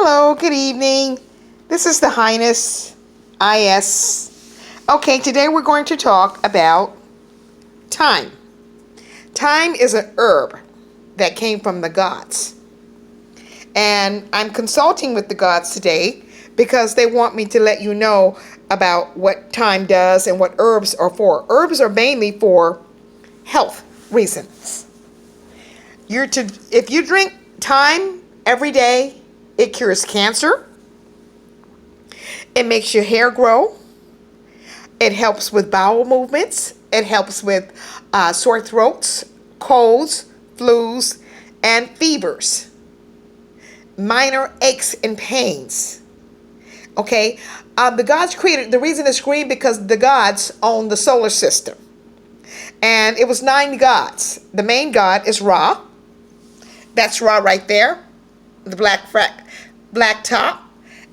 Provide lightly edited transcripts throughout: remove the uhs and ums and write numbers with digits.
Hello, good evening. This is the Highness IS. Okay, today we're going to talk about thyme. Thyme is an herb that came from the gods. And I'm consulting with the gods today because they want me to let you know about what thyme does and what herbs are for. Herbs are mainly for health reasons. If you drink thyme every day, it cures cancer. It makes your hair grow. It helps with bowel movements. It helps with sore throats, colds, flus, and fevers. Minor aches and pains. Okay, the gods created, the reason it's green because the gods own the solar system. And it was 9 gods. The main god is Ra. That's Ra right there. The black top.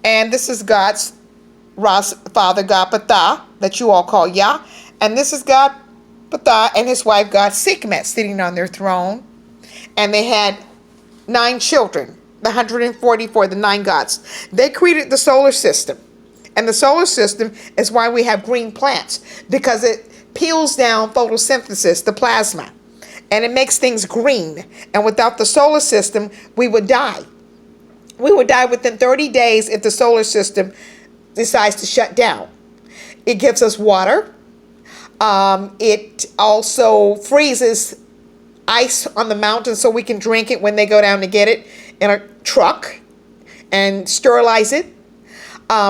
And this is God's, Ra's father, God Ptah, that you all call Yah. And this is God Ptah and his wife, God Sekennia, sitting on their throne. And they had 9 children, the 144, the 9 gods. They created the solar system. And the solar system is why we have green plants, because it peels down photosynthesis, the plasma, and it makes things green. And without the solar system, we would die. We would die within 30 days if the solar system decides to shut down. It gives us water. It also freezes ice on the mountain so we can drink it when they go down to get it in a truck and sterilize it,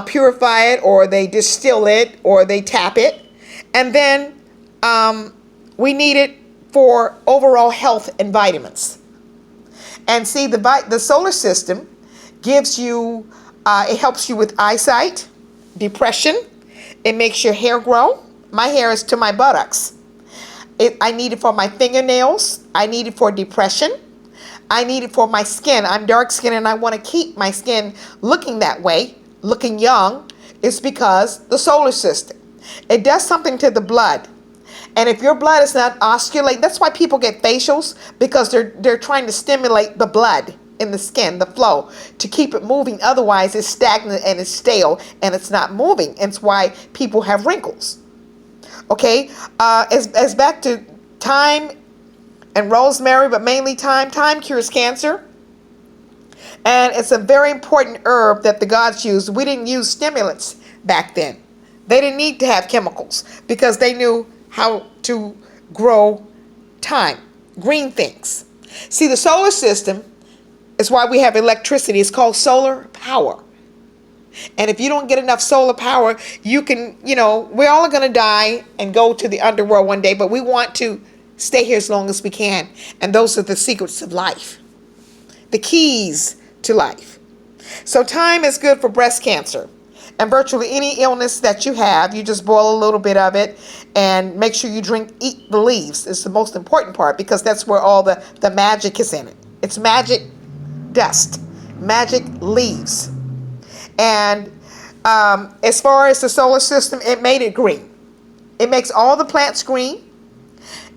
purify it, or they distill it, or they tap it. And then we need it for overall health and vitamins. And see, the solar system gives you, it helps you with eyesight, depression. It makes your hair grow. My hair is to my buttocks. I need it for my fingernails. I need it for depression. I need it for my skin. I'm dark skinned and I want to keep my skin looking that way, looking young. It's because the solar system. It does something to the blood. And if your blood is not osculating, that's why people get facials, because they're trying to stimulate the blood in the skin, the flow, to keep it moving. Otherwise, it's stagnant and it's stale and it's not moving. And it's why people have wrinkles. Okay, as back to thyme and rosemary, but mainly thyme. Thyme cures cancer. And it's a very important herb that the gods used. We didn't use stimulants back then. They didn't need to have chemicals because they knew how to grow thyme, green things. See, the solar system is why we have electricity. It's called solar power. And if you don't get enough solar power, you can, we're all going to die and go to the underworld one day, but we want to stay here as long as we can. And those are the secrets of life, the keys to life. So thyme is good for breast cancer. And virtually any illness that you have, you just boil a little bit of it and make sure you eat the leaves. It's the most important part because that's where all the magic is in it. It's magic dust, magic leaves. And as far as the solar system, it made it green. It makes all the plants green.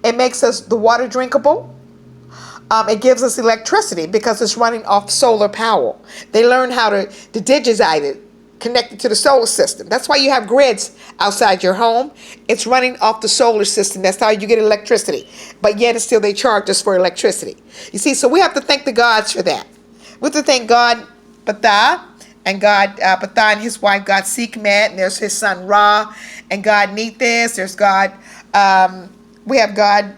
It makes the water drinkable. It gives us electricity because it's running off solar power. They learn how to digitize it, connected to the solar system. That's why you have grids outside your home. It's running off the solar system. That's how you get electricity. But yet still they charge us for electricity. You see, so we have to thank the gods for that. We have to thank God Ptah and God Ptah and his wife God Sekennia, and there's his son Ra and God Nephthys. There's God, we have God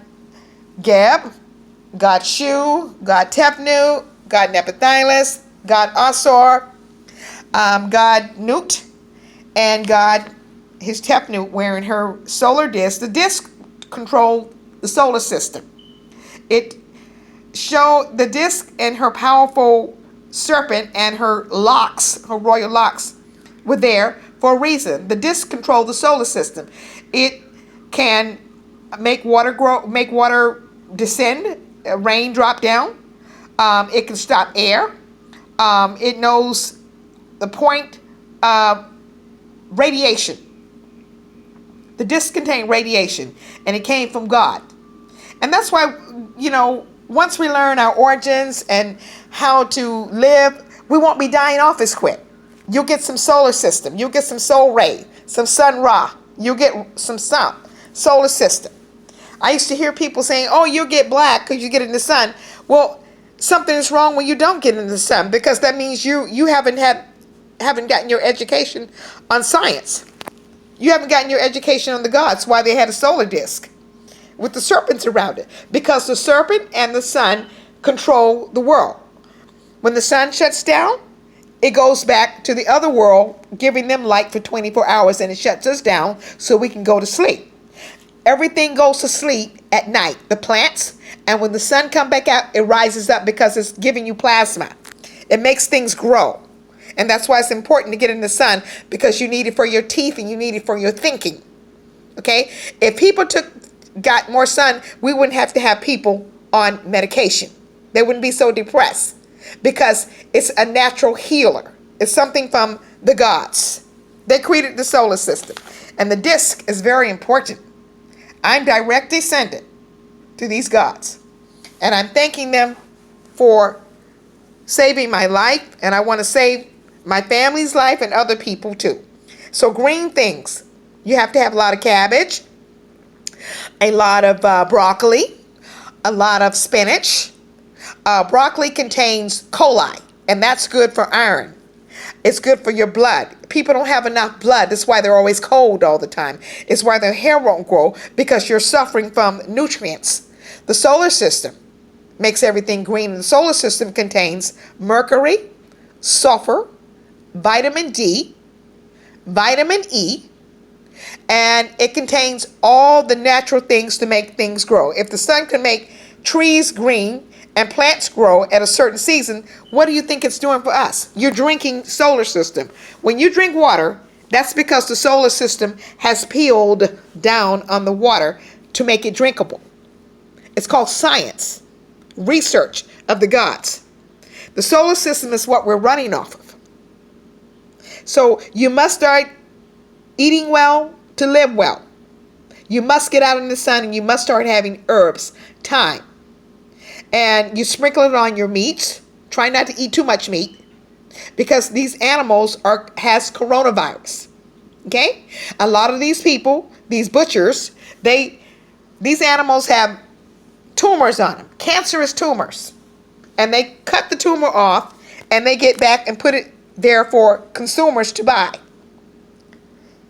Geb, God Shu, God Tepnu, God Nephthys, God Asor, God Nut, and God, his Tepnu, wearing her solar disc. The disc controlled the solar system. It showed the disc and her powerful serpent and her locks, her royal locks, were there for a reason. The disc controlled the solar system. It can make water grow, make water descend, rain drop down. It can stop air. It knows the point of radiation. The disc contained radiation, and it came from God. And that's why, once we learn our origins and how to live We won't be dying off as quick. You'll get some solar system. You'll get some solar ray, some sun ra. You'll get some sun, solar system. I used to hear people saying, oh, you'll get black because you get in the sun. Well, something is wrong when you don't get in the sun, because that means you haven't gotten your education on science. You haven't gotten your education on the gods, why they had a solar disk with the serpents around it. Because the serpent and the sun control the world. When the sun shuts down, it goes back to the other world, giving them light for 24 hours, and it shuts us down so we can go to sleep. Everything goes to sleep at night, the plants, and when the sun comes back out, it rises up because it's giving you plasma. It makes things grow. And that's why it's important to get in the sun, because you need it for your teeth and you need it for your thinking. Okay? If people got more sun, we wouldn't have to have people on medication. They wouldn't be so depressed, because it's a natural healer. It's something from the gods. They created the solar system. And the disk is very important. I'm direct descendant to these gods. And I'm thanking them for saving my life, and I want to save my family's life and other people too. So green things. You have to have a lot of cabbage, a lot of broccoli, a lot of spinach. Broccoli contains coli, and that's good for iron. It's good for your blood. People don't have enough blood. That's why they're always cold all the time. It's why their hair won't grow, because you're suffering from nutrients. The solar system makes everything green. The solar system contains mercury, sulfur, vitamin D, vitamin E, and it contains all the natural things to make things grow. If the sun can make trees green and plants grow at a certain season, what do you think it's doing for us? You're drinking solar system. When you drink water, that's because the solar system has peeled down on the water to make it drinkable. It's called science, research of the gods. The solar system is what we're running off of. So you must start eating well to live well. You must get out in the sun, and you must start having herbs, thyme. And you sprinkle it on your meats. Try not to eat too much meat, because these animals has coronavirus. Okay? A lot of these people, these butchers, these animals have tumors on them, cancerous tumors. And they cut the tumor off, and they get back and put it there for consumers to buy.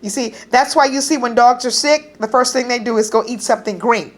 You see, that's why you see when dogs are sick, the first thing they do is go eat something green.